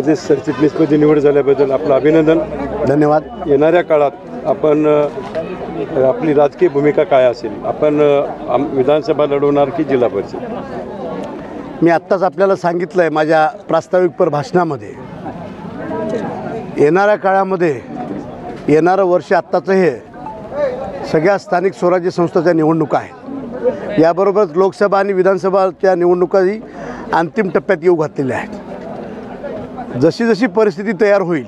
प्रदेश सरचिटणीसपदी निवड झाल्याबद्दल आपलं अभिनंदन. धन्यवाद. येणाऱ्या काळात आपण आपली राजकीय भूमिका काय असेल? आपण विधानसभा लढवणार की जिल्हा परिषद? मी आत्ताच आपल्याला सांगितलं आहे माझ्या प्रास्ताविक भाषणामध्ये, येणाऱ्या काळामध्ये येणारं वर्ष आत्ताचं हे सगळ्या स्थानिक स्वराज्य संस्थांच्या निवडणुका आहेत. याबरोबरच लोकसभा आणि विधानसभाच्या निवडणुकाही अंतिम टप्प्यात येऊ घातलेल्या आहेत. जशी जशी परिस्थिती तयार होईल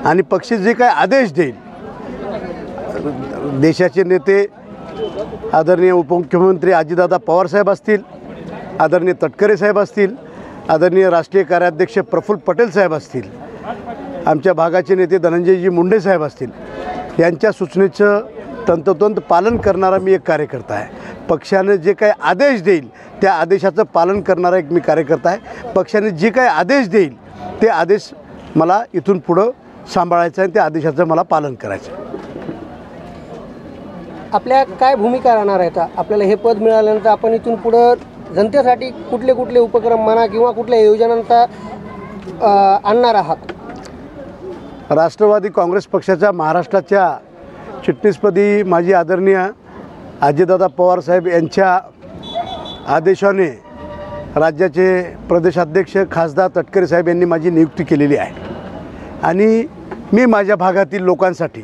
आणि पक्ष जे काय आदेश देईल, देशाचे नेते आदरणीय उपमुख्यमंत्री अजितदादा पवारसाहेब असतील, आदरणीय तटकरे साहेब असतील, आदरणीय राष्ट्रीय कार्याध्यक्ष प्रफुल्ल पटेल साहेब असतील, आमच्या भागाचे नेते धनंजयजी मुंडे साहेब असतील, यांच्या सूचनेचं तंतोतंत पालन करणारा मी एक कार्यकर्ता आहे. पक्षाने जे काही आदेश देईल त्या आदेशाचं पालन करणारा एक मी कार्यकर्ता आहे. पक्षाने जे काही आदेश देईल ते आदेश मला इथून पुढं सांभाळायचं आहे, त्या आदेशाचं मला पालन करायचं आहे. आपल्या काय भूमिका राहणार आहे? आपल्याला हे पद मिळाल्यानंतर आपण इथून पुढं जनतेसाठी कुठले कुठले उपक्रम म्हणा किंवा कुठल्या योजनांचा आणणार आहात? राष्ट्रवादी काँग्रेस पक्षाच्या महाराष्ट्राच्या चिटणीसपदी माजी आदरणीय अजितदादा पवारसाहेब यांच्या आदेशाने राज्याचे प्रदेशाध्यक्ष खासदार तटकरे साहेब यांनी माझी नियुक्ती केलेली आहे. आणि मी माझ्या भागातील लोकांसाठी,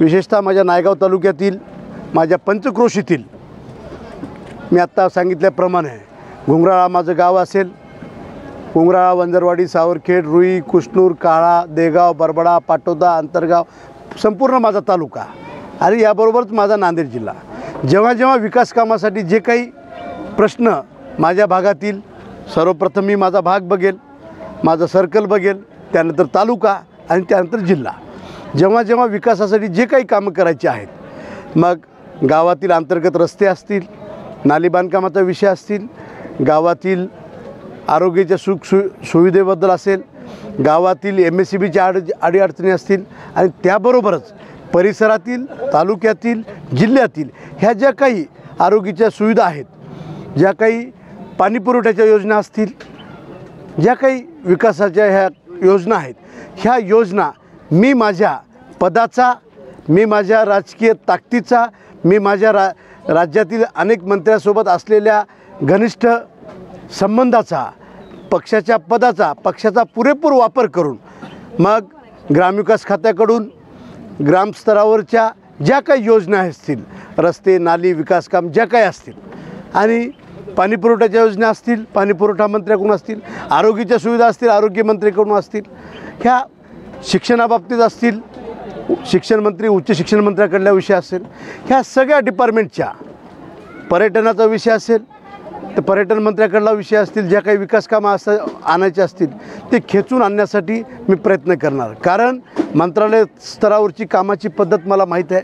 विशेषतः माझ्या नायगाव तालुक्यातील, माझ्या पंचक्रोशीतील, मी आत्ता सांगितल्याप्रमाणे घुंगराळा माझं गाव असेल, घुंगराळा, वंजरवाडी, सावरखेड, रुई, कुष्णूर, काळा, देगाव, बरबडा, पाटोदा, अंतरगाव, संपूर्ण माझा तालुका आणि याबरोबरच माझा नांदेड जिल्हा, जेव्हा जेव्हा विकास कामासाठी जे काही प्रश्न माझ्या भागातील, सर्वप्रथम मी माझा भाग बघेल, माझं सर्कल बघेल, त्यानंतर तालुका आणि त्यानंतर जिल्हा. जेव्हा जेव्हा विकासासाठी जे काही कामं करायची आहेत, मग गावातील अंतर्गत रस्ते असतील, नाली बांधकामाचा विषय असतील, गावातील आरोग्याच्या सुविधेबद्दल असेल, गावातील MSCBच्या अडीअडचणी असतील आणि त्याबरोबरच परिसरातील, तालुक्यातील, जिल्ह्यातील ह्या ज्या काही आरोग्याच्या सुविधा आहेत, ज्या काही पाणीपुरवठ्याच्या योजना असतील, ज्या काही विकासाच्या ह्या योजना आहेत, ह्या योजना मी माझ्या पदाचा, मी माझ्या राजकीय ताकदीचा, मी माझ्या राज्यातील अनेक मंत्र्यांसोबत असलेल्या घनिष्ठ संबंधाचा, पक्षाच्या पदाचा, पक्षाचा पुरेपूर वापर करून मग ग्रामविकास खात्याकडून ग्रामस्तरावरच्या ज्या काही योजना असतील, रस्ते, नाली, विकासकाम ज्या काही असतील आणि पाणीपुरवठ्याच्या योजना असतील, पाणीपुरवठा मंत्र्याकडून असतील, आरोग्याच्या सुविधा असतील, आरोग्यमंत्र्याकडून असतील, ह्या शिक्षणाबाबतीत असतील, शिक्षण मंत्री, उच्च शिक्षण मंत्र्याकडल्या विषय असेल, ह्या सगळ्या डिपार्टमेंटच्या, पर्यटनाचा विषय असेल तर पर्यटन मंत्र्याकडला विषय असतील, ज्या काही विकास कामं आणायचे असतील ते खेचून आणण्यासाठी मी प्रयत्न करणार. कारण मंत्रालय स्तरावरची कामाची पद्धत मला माहीत आहे,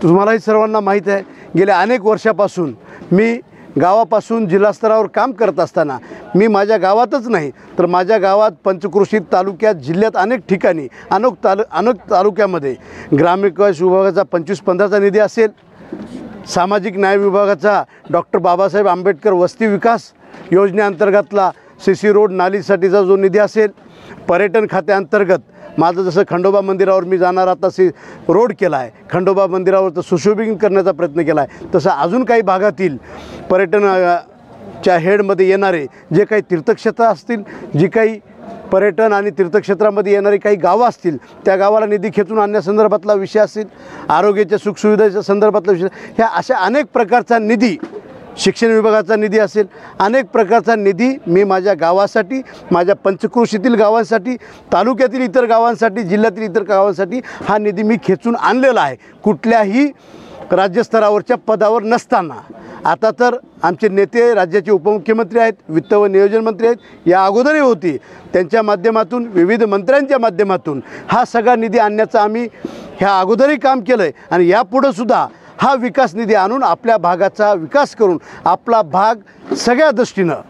तुम्हालाही सर्वांना माहीत आहे. गेल्या अनेक वर्षापासून मी गावापासून जिल्हा स्तरावर काम करत असताना मी माझ्या गावातच नाही तर माझ्या गावात, पंचक्रोशीत, तालुक्यात, जिल्ह्यात अनेक ठिकाणी, अनेक तालुक्यामध्ये ग्रामविकास विभागाचा 25-15चा निधी असेल, सामाजिक न्याय विभागाचा डॉक्टर बाबासाहेब आंबेडकर वस्ती विकास योजनेअंतर्गतला CC रोड नालीसाठीचा जो निधी असेल, पर्यटन खात्याअंतर्गत माझं जसं खंडोबा मंदिरावर मी जाणार आता रोड केला आहे, खंडोबा मंदिरावर सुशोभीकरण करण्याचा प्रयत्न केला आहे, तसं अजून काही भागातील पर्यटनच्या हेडमध्ये येणारे जे काही तीर्थक्षेत्र असतील, जी काही पर्यटन आणि तीर्थक्षेत्रामध्ये येणारी काही गावं असतील, त्या गावाला निधी खेचून आणण्यासंदर्भातला विषय असेल, आरोग्याच्या सुखसुविधेच्या संदर्भातला विषय, ह्या अशा अनेक प्रकारचा निधी, शिक्षण विभागाचा निधी असेल, अनेक प्रकारचा निधी मी माझ्या गावासाठी, माझ्या पंचक्रोशीतील गावांसाठी, तालुक्यातील इतर गावांसाठी, जिल्ह्यातील इतर गावांसाठी हा निधी मी खेचून आणलेला आहे, कुठल्याही राज्यस्तरावरच्या पदावर नसताना. आता तर आमचे नेते राज्याचे उपमुख्यमंत्री आहेत, वित्त व नियोजन मंत्री आहेत, या अगोदरही होती, त्यांच्या माध्यमातून, विविध मंत्र्यांच्या माध्यमातून हा सगळा निधी आणण्याचं आम्ही ह्या अगोदरही काम केलं आहे आणि यापुढंसुद्धा हा विकास निधी आणून आपल्या भागाचा विकास करून आपला भाग सगळ्या दृष्टीनं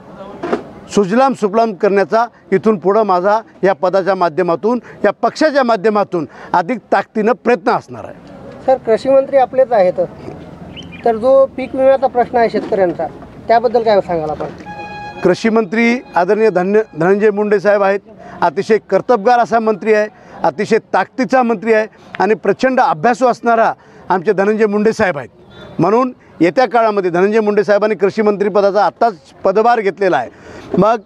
सुजलाम सुफलाम करण्याचा इथून पुढं माझा या पदाच्या माध्यमातून, या पक्षाच्या माध्यमातून अधिक ताकदीनं प्रयत्न असणार आहे. सर, कृषी मंत्री आपलेच आहेत, तर जो पीक विम्याचा प्रश्न आहे शेतकऱ्यांचा, त्याबद्दल काय सांगाल आपण? कृषी मंत्री आदरणीय धनंजय मुंडे साहेब आहेत. अतिशय कर्तबगार असा मंत्री आहे, अतिशय ताकदीचा मंत्री आहे आणि प्रचंड अभ्यासू असणारा आमचे धनंजय मुंडे साहेब आहेत. म्हणून येत्या काळामध्ये धनंजय मुंडे साहेबांनी कृषी मंत्रिपदाचा आत्ताच पदभार घेतलेला आहे. मग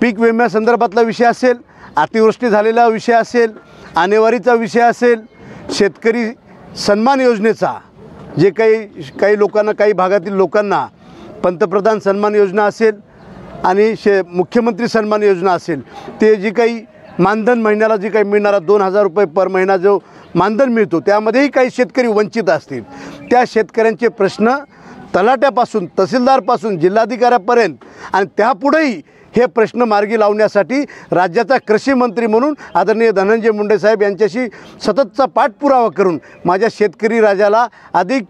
पीक विम्यासंदर्भातला विषय असेल, अतिवृष्टी झालेला विषय असेल, आणेवारीचा विषय असेल, शेतकरी सन्मान योजनेचा जे काही लोकांना, काही भागातील लोकांना पंतप्रधान सन्मान योजना असेल आणि मुख्यमंत्री सन्मान योजना असेल, ते जी काही मानधन महिन्याला जी काही मिळणारा 2,000 रुपये पर महिना जो मानधन मिळतो, त्यामध्येही काही शेतकरी वंचित असतील. त्या शेतकऱ्यांचे प्रश्न तलाट्यापासून, तहसीलदारपासून, जिल्हाधिकाऱ्यापर्यंत आणि त्यापुढेही हे प्रश्न मार्गी लावण्यासाठी राज्याचा कृषी मंत्री म्हणून आदरणीय धनंजय मुंडे साहेब यांच्याशी सततचा पाठपुरावा करून माझ्या शेतकरी राजाला अधिक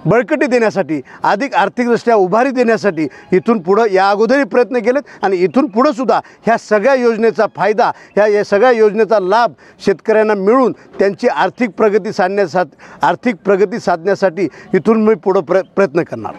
बळकटी देण्यासाठी, अधिक आर्थिकदृष्ट्या उभारी देण्यासाठी इथून पुढं या अगोदरही प्रयत्न केलेत आणि इथून पुढंसुद्धा ह्या सगळ्या योजनेचा फायदा, या सगळ्या योजनेचा लाभ शेतकऱ्यांना मिळून त्यांची आर्थिक प्रगती साधण्यासाठी इथून मी पुढं प्रयत्न करणार.